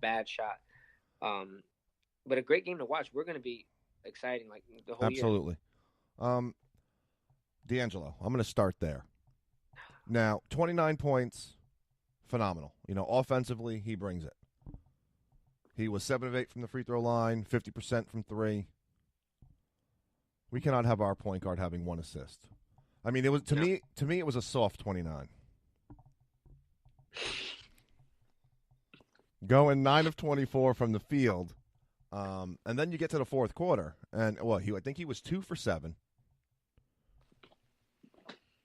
bad shot. But a great game to watch. We're going to be exciting like the whole year. Absolutely. D'Angelo, I'm going to start there. Now, 29 points, phenomenal. Offensively, he brings it. He was 7 of 8 from the free throw line, 50% from 3. We cannot have our point guard having 1 assist. I mean, it was to me it was a soft 29. Going 9 of 24 from the field. And then you get to the fourth quarter, and I think he was 2 for 7.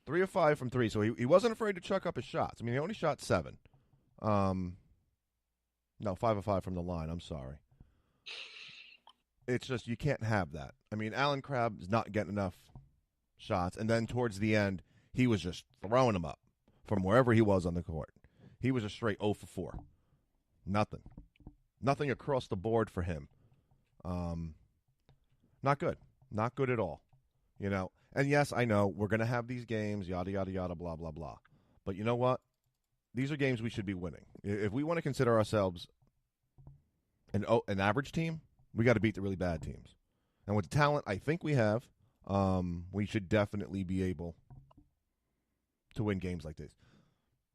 3 of 5 from 3, so he wasn't afraid to chuck up his shots. I mean, he only shot 7. No, 5 of 5 from the line. I'm sorry. It's just you can't have that. I mean, Alan Crabb is not getting enough shots, and then towards the end, he was just throwing them up from wherever he was on the court. He was a straight 0 for 4. Nothing across the board for him. Not good. Not good at all. And yes, I know we're going to have these games, yada, yada, yada, blah, blah, blah. But you know what? These are games we should be winning. If we want to consider ourselves an average team, we got to beat the really bad teams. And with the talent I think we have, we should definitely be able to win games like this.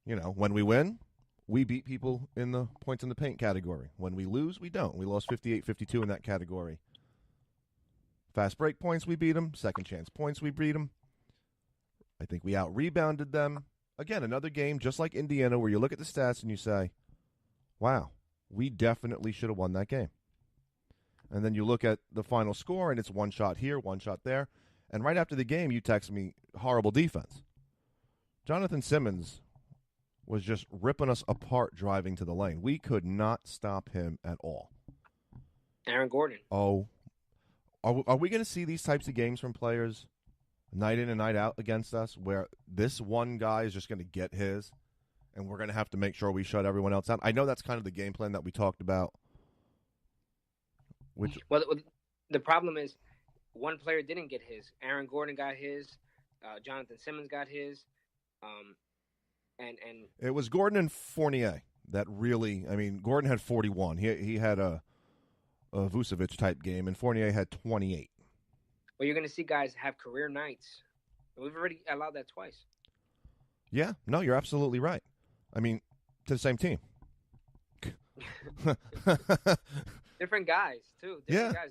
When we win, we beat people in the points in the paint category. When we lose, we don't. We lost 58-52 in that category. Fast break points, we beat them. Second chance points, we beat them. I think we out-rebounded them. Again, another game just like Indiana where you look at the stats and you say, wow, we definitely should have won that game. And then you look at the final score and it's 1 shot here, 1 shot there. And right after the game, you text me, horrible defense. Jonathan Simmons was just ripping us apart driving to the lane. We could not stop him at all. Aaron Gordon. Oh, are we going to see these types of games from players night in and night out against us where this one guy is just going to get his and we're going to have to make sure we shut everyone else out? I know that's kind of the game plan that we talked about. Well, the problem is one player didn't get his. Aaron Gordon got his. Jonathan Simmons got his. And it was Gordon and Fournier that really. I mean, Gordon had 41. He had a Vucevic type game, and Fournier had 28. Well, you're going to see guys have career nights. We've already allowed that twice. Yeah, no, you're absolutely right. I mean, to the same team. Different guys, too. Different guys.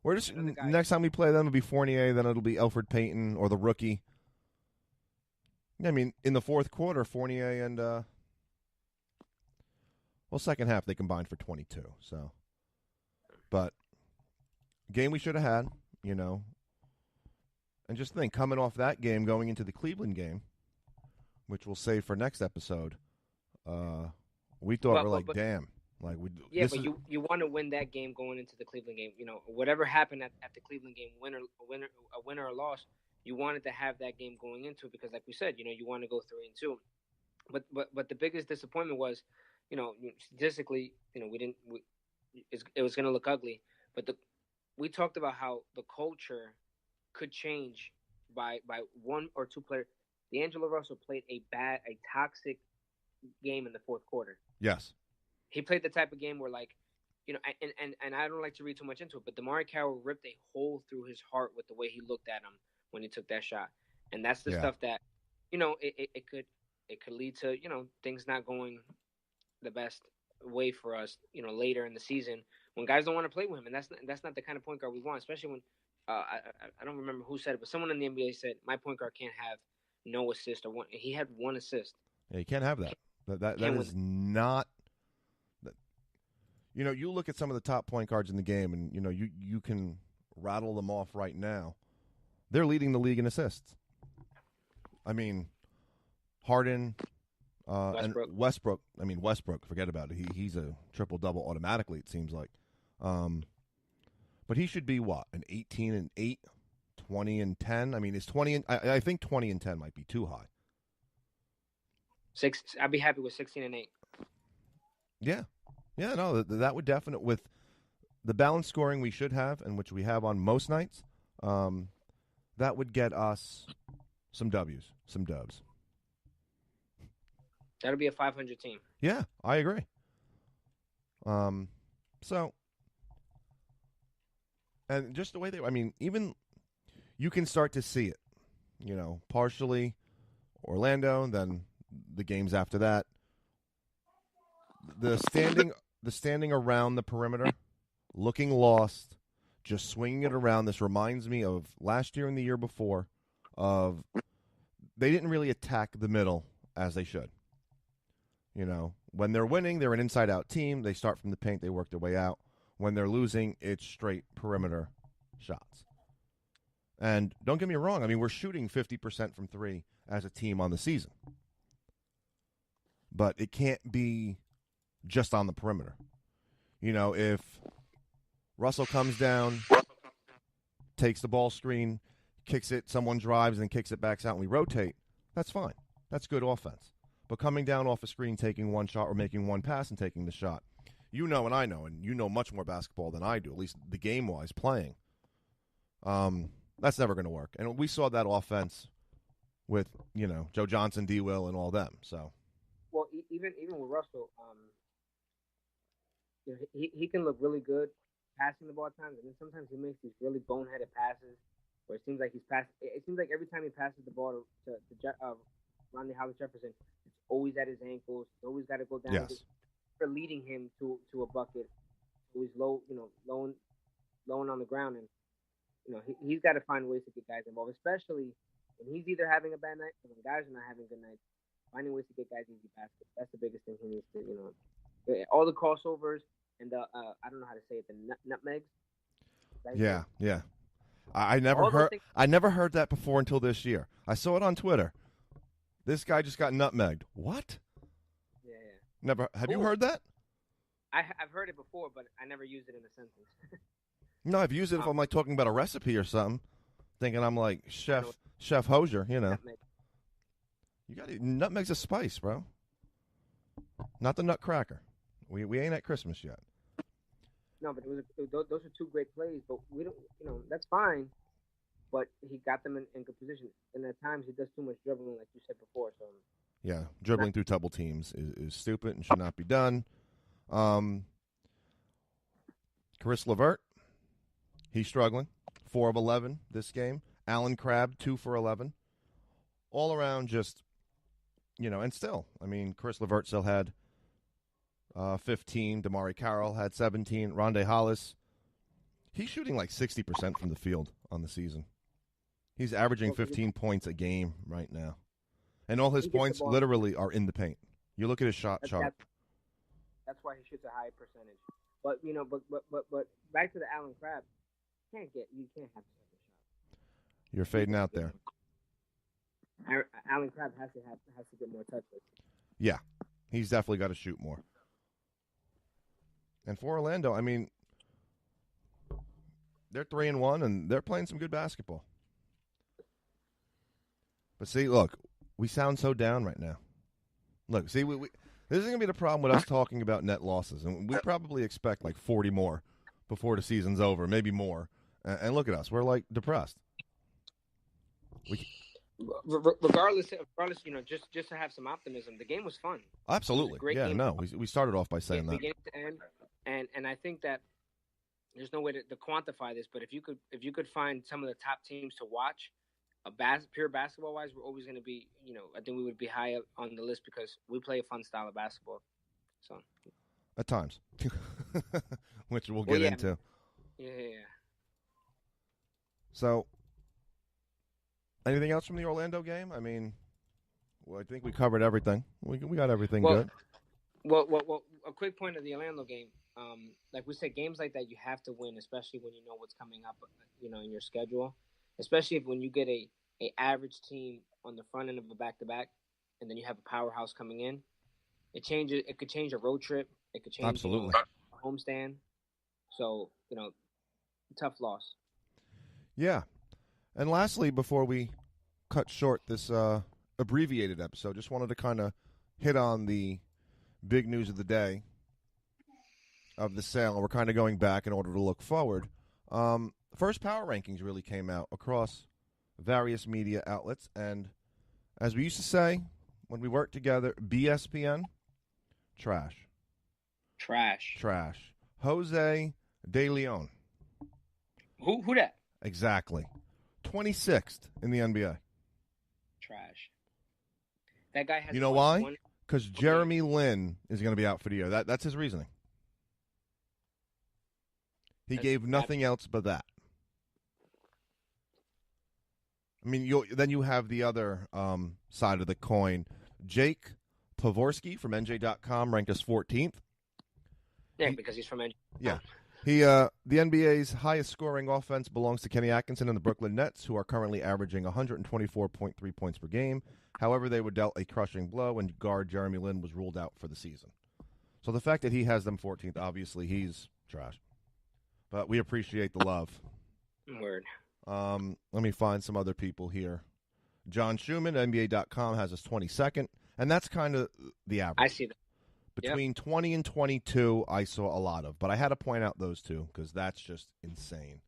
We're just next time we play them, it'll be Fournier, then it'll be Elfrid Payton or the rookie. I mean, in the fourth quarter, Fournier and second half they combined for 22. So, but game we should have had, and just think coming off that game, going into the Cleveland game, which we'll save for next episode. We thought damn. But you want to win that game going into the Cleveland game. Whatever happened at the Cleveland game, a winner or loss, you wanted to have that game going into it because, like we said, you want to go 3-2. But the biggest disappointment was, statistically, it was going to look ugly. But we talked about how the culture could change by 1 or 2 players. D'Angelo Russell played a toxic game in the fourth quarter. Yes. He played the type of game where, and I don't like to read too much into it, but DeMar Carroll ripped a hole through his heart with the way he looked at him when he took that shot. And that's the stuff that, it could lead to, things not going the best way for us, later in the season when guys don't want to play with him. And that's not the kind of point guard we want, especially when, I don't remember who said it, but someone in the NBA said, my point guard can't have no assist or one. He had 1 assist. Yeah, you can't have that. That is not. You look at some of the top point guards in the game, and you can rattle them off right now. They're leading the league in assists. I mean, Harden, and Westbrook. I mean, Westbrook. Forget about it. He's a triple-double automatically. It seems like, but he should be what, an 18-8, 20-10. I mean, is 20? I think 20-10 might be too high. I'd be happy with 16-8. Yeah. Yeah, no, that would definitely, with the balanced scoring we should have, and which we have on most nights, that would get us some W's, some dubs. That'll be a 500 team. Yeah, I agree. So, and just the way even you can start to see it, partially Orlando, and then the games after that. The standing around the perimeter, looking lost, just swinging it around. This reminds me of last year and the year before of they didn't really attack the middle as they should. When they're winning, they're an inside-out team. They start from the paint. They work their way out. When they're losing, it's straight perimeter shots. And don't get me wrong. We're shooting 50% from three as a team on the season. But it can't be just on the perimeter. If Russell comes down, takes the ball screen, kicks it, someone drives, and kicks it back out, and we rotate, that's fine. That's good offense. But coming down off a screen, taking one shot, or making one pass and taking the shot, and I know, and you know much more basketball than I do, at least the game-wise, playing. That's never going to work. And we saw that offense with, Joe Johnson, D. Will, and all them. So, well, even with Russell, he can look really good passing the ball at times, and then sometimes he makes these really boneheaded passes where it seems like he's passing. It seems like every time he passes the ball to Ronnie Hollis Jefferson, it's always at his ankles. He's always got to go down. Yes. For leading him to a bucket, always low on the ground, and he's got to find ways to get guys involved, especially when he's either having a bad night or when guys are not having good nights. Finding ways to get guys easy baskets. That's the biggest thing he needs to, all the crossovers and the I don't know how to say it, the nutmegs. Right? Yeah. I never heard that before until this year. I saw it on Twitter. This guy just got nutmegged. What? Yeah. Never. Have you heard that? I've heard it before, but I never used it in a sentence. No, I've used it if I'm talking about a recipe or something, thinking I'm like Chef Hosier, Nutmeg. You got nutmeg's a spice, bro. Not the nutcracker. We ain't at Christmas yet. No, but those are two great plays. But we don't, that's fine. But he got them in good position, and at times he does too much dribbling, like you said before. So yeah, dribbling through double teams is stupid and should not be done. Chris LeVert, he's struggling. 4 of 11 this game. Alan Crabb, 2 for 11. All around, just and still, Chris LeVert still had 15. Damari Carroll had 17. Rondae Hollis, he's shooting like 60% from the field on the season. He's averaging 15 points a game right now. And all his points literally are in the paint. You look at his shot chart. That's why he shoots a high percentage. But but back to the Alan Crabb, you can't have a second shot. You're fading out there. Alan Crabb has to get more touches. Yeah, he's definitely got to shoot more. And for Orlando, they're 3-1 and they're playing some good basketball. But see, look, we sound so down right now. Look, see, this is going to be the problem with us talking about net losses, and we probably expect like 40 more before the season's over, maybe more. And look at us, we're like depressed. Regardless, just to have some optimism, the game was fun. Absolutely, great yeah. game. No, we started off by saying that beginning to end, and I think that there's no way to quantify this, but if you could find some of the top teams to watch, pure basketball wise, we're always going to be, I think we would be high up on the list because we play a fun style of basketball. So at times, which we'll get into. Yeah. So, anything else from the Orlando game? I think we covered everything. We got everything good. Well, a quick point of the Orlando game. Like we said, games like that you have to win, especially when you know what's coming up, in your schedule. Especially when you get a average team on the front end of a back-to-back, and then you have a powerhouse coming in. It could change a road trip. It could change absolutely a homestand. So tough loss. Yeah, and lastly, before we cut short this abbreviated episode, just wanted to kind of hit on the big news of the day of the sale. We're kind of going back in order to look forward. First power rankings really came out across various media outlets, and as we used to say when we worked together, BSPN, trash. Trash. Trash. Jose De Leon. Who that? Exactly. 26th in the NBA. Trash. That guy has. You know why? Because Jeremy Lin is going to be out for the year. That's his reasoning. He gave nothing else but that. I mean, then you have the other side of the coin. Jake Pavorsky from NJ.com ranked us 14th. Yeah, because he's from NJ. Yeah. The NBA's highest scoring offense belongs to Kenny Atkinson and the Brooklyn Nets, who are currently averaging 124.3 points per game. However, they were dealt a crushing blow when guard Jeremy Lin was ruled out for the season. So the fact that he has them 14th, obviously he's trash. But we appreciate the love. Word. Let me find some other people here. John Schumann, NBA.com, has us 22nd, and that's kind of the average. I see that. Between 20 and 22, I saw a lot of. But I had to point out those two because that's just insane.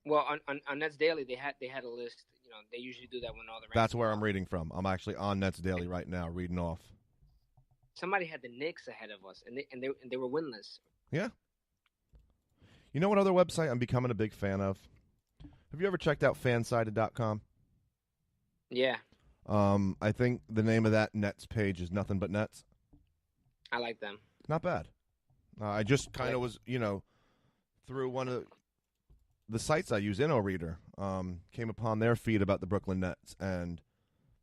Well, on Nets Daily, they had a list. You know, they usually do that when all the. That's where I'm reading from. I'm actually on Nets Daily right now, reading off. Somebody had the Knicks ahead of us, and they were winless. Yeah. You know what other website I'm becoming a big fan of? Have you ever checked out fansided.com? Yeah. I think the name of that Nets page is Nothing But Nets. I like them. Not bad. I just kind of was, through one of the sites I use, InnoReader, came upon their feed about the Brooklyn Nets, and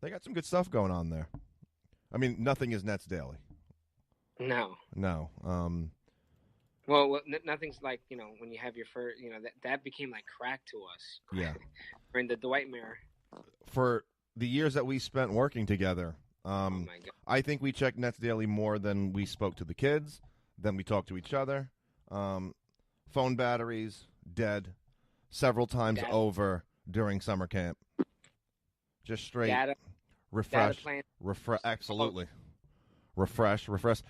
they got some good stuff going on there. I mean, nothing is Nets Daily. No. Well, nothing's like, when you have your first, that became like crack to us. Yeah. During the Dwight Mirror. For the years that we spent working together, oh my God. I think we checked Nets Daily more than we spoke to the kids, than we talked to each other. Phone batteries, dead, several times over during summer camp. Just straight refresh. Absolutely. Refresh.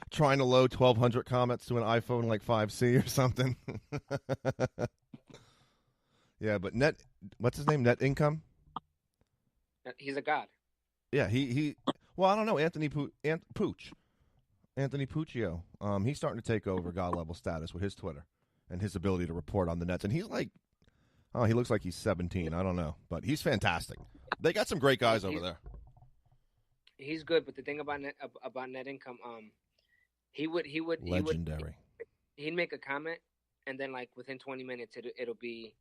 Trying to load 1,200 comments to an iPhone like 5C or something. Yeah, but what's his name? Net Income? He's a god. Yeah, he well, I don't know, Anthony Pooch. Anthony Puccio. He's starting to take over god level status with his Twitter and his ability to report on the Nets. And he's like, he looks like he's 17. I don't know, but he's fantastic. They got some great guys over there. He's good, but the thing about Net Income, he would legendary. He'd make a comment, and then like within 20 minutes, it'll be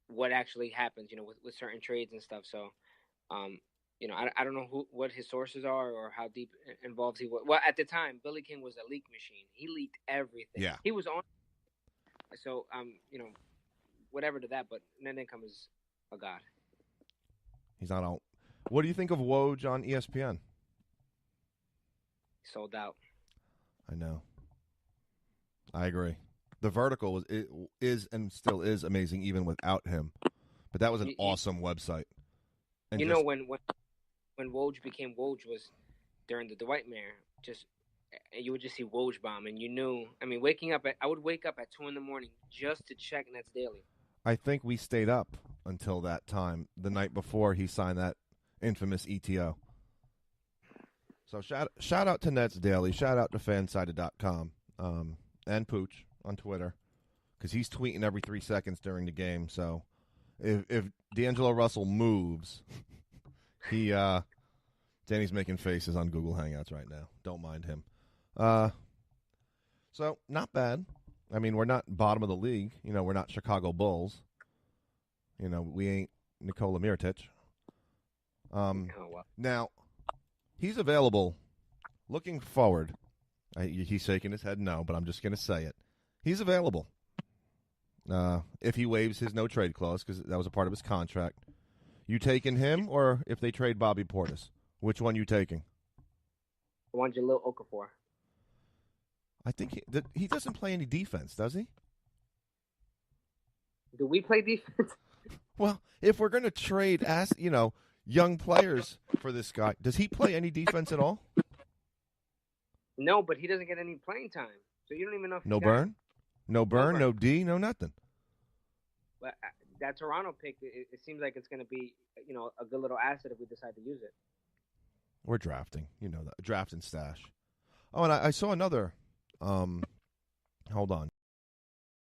what actually happens, with certain trades and stuff. So, I don't know what his sources are or how deep involved he was. Well, at the time, Billy King was a leak machine. He leaked everything. Yeah, he was on. So, whatever to that, but Net Income is a god. He's not out. What do you think of Woj on ESPN? Sold out. I know. I agree. The vertical is and still is amazing even without him. But that was an awesome website. And when Woj became Woj was during the Dwight Mirror. You would just see Woj bomb, and you knew. I mean, I would wake up at 2 a.m. just to check Nets Daily. I think we stayed up until that time, the night before he signed that infamous ETO. So shout out to Nets Daily. Shout out to fansided.com and Pooch on Twitter because he's tweeting every 3 seconds during the game. So if D'Angelo Russell moves, Danny's making faces on Google Hangouts right now. Don't mind him. So not bad. I mean, we're not bottom of the league. We're not Chicago Bulls. We ain't Nikola Mirotic. Now, he's available. Looking forward, he's shaking his head no, but I'm just going to say it. He's available if he waives his no-trade clause, because that was a part of his contract. You taking him, or if they trade Bobby Portis? Which one you taking? I want Jahlil Okafor. I think he doesn't play any defense, does he? Do we play defense? Well, if we're going to trade, young players for this guy, does he play any defense at all? No, but he doesn't get any playing time, so you don't even know if no burn, no D, no nothing. But that Toronto pick, it seems like it's going to be, a good little asset if we decide to use it. We're drafting, that draft and stash. Oh, and I saw another Hold on.